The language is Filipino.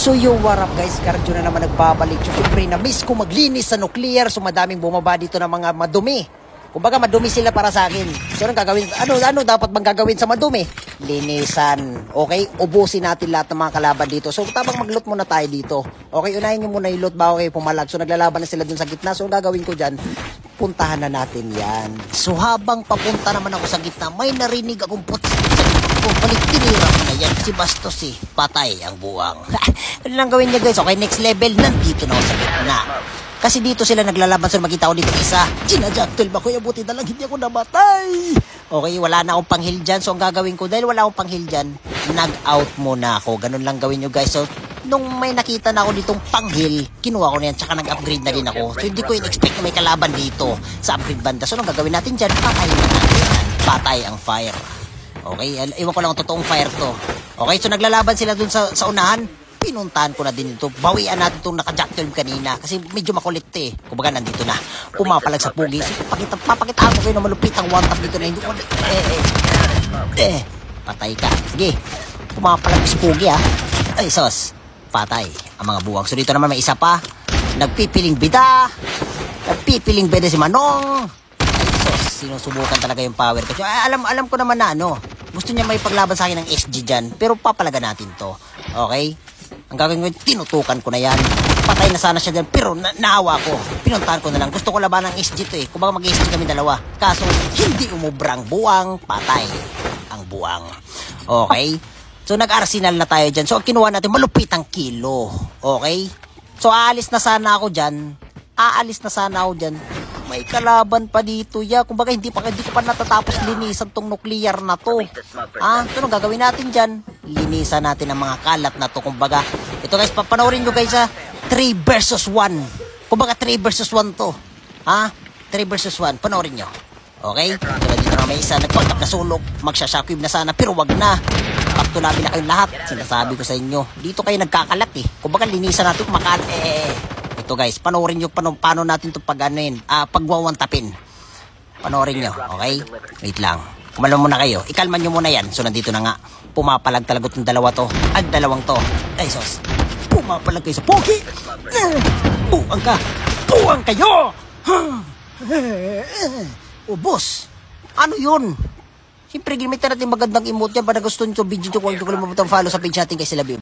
So yo, what up guys, Cardio na naman nagbabalik. So syempre na-miss ko maglinis sa nuclear. So madaming bumaba dito ng mga madumi. Kumbaga madumi sila para sa akin. So anong gagawin? Ano dapat bang gagawin sa madumi? Linisan. Okay? Ubusin natin lahat ng mga kalaban dito. So tapang mag-loot muna tayo dito. Okay, unahin nyo muna yung loot bago kayo pumalag. So naglalaban na sila dun sa gitna. So ang gagawin ko dyan, puntahan na natin yan. So habang papunta naman ako sa gitna, may narinig akong puti sa gitna. Balik tinira ko na yan. Si Bastos patay ang buwang. Ano lang gawin niya guys? Okay, next level. Nandito na ako sa gitna. Kasi dito sila naglalaban. So makita ko dito isa. Ginajactel ba ko? Buti na lang hindi ako namatay. Okay, wala na akong panghil dyan. So ang gagawin ko, dahil wala akong panghil dyan, nag-out muna ako. Ganun lang gawin nyo guys. So nung may nakita na ako ditong panghil, kinuha ko na yan. Tsaka nag-upgrade na rin ako. So hindi ko in-expect na may kalaban dito sa upgrade banda. So anong gagawin natin dyan? Patayin na natin yan. Patay ang fire. Okay, iwan ko lang ang totoong fire to. Okay, so naglalaban sila dun sa unahan. Pinuntahan ko na din ito. Bawian natin itong naka-jack kanina. Kasi medyo makulit Kumbaga nandito na. Pumapalag sa pugi. So, papakitaan ko kayo na malupit ang one tap dito na hindi ko. Patay ka. Sige. Pumapalag sa pugi Ay, sos. Patay ang mga buwang. So dito naman may isa pa. Nagpipiling bida. Nagpipiling bida si Manong. Sinusubukan talaga yung power ko. Alam ko naman na gusto niya may paglaban sa akin ng SG dyan. Pero papalaga natin to. Okay? Ang gagawin ko, tinutukan ko na yan. Patay na sana siya dyan. Pero naawa ko. Pinuntahan ko na lang. Gusto ko laban ng SG to Kumbaga mag-SG kami dalawa. Kaso, hindi umubrang buwang. Patay ang buwang. Okay? So, nag-arsenal na tayo dyan. So, ang kinuha natin, malupit ang kilo. Okay? So, aalis na sana ako dyan. May kalaban pa dito Kumbaga hindi ko pa natatapos linisan tong nuclear na to. So anong gagawin natin dyan? Linisan natin ang mga kalat na to. Kumbaga, ito guys, papanoorin nyo guys 3 versus 1. Kumbaga 3 versus 1 to. 3 versus 1. Panoorin nyo. Okay? Diba dito na may isa nagpagkap na sulok. Magsha-shockwave na sana. Pero wag na. Pagtulabi na kayong lahat. Sinasabi ko sa inyo. Dito kayo nagkakalat Kumbaga linisan natin makalat Ito guys, panoorin nyo paano natin ito pagwawantapin. Panoorin nyo, okay? Wait lang. Kumalma muna kayo. Ikalman nyo muna yan. So nandito na nga. Pumapalag talaga itong dalawa to. Ang dalawang to. Ay sos. Pumapalag kayo sa pogi. Buwang ka. Buwang kayo. Boss. Ano yun? Siyempre, gimitan natin magandang emote yan. Para gusto nyo video nyo. Huwag nyo ko lang follow sa page natin kay Sila Bim.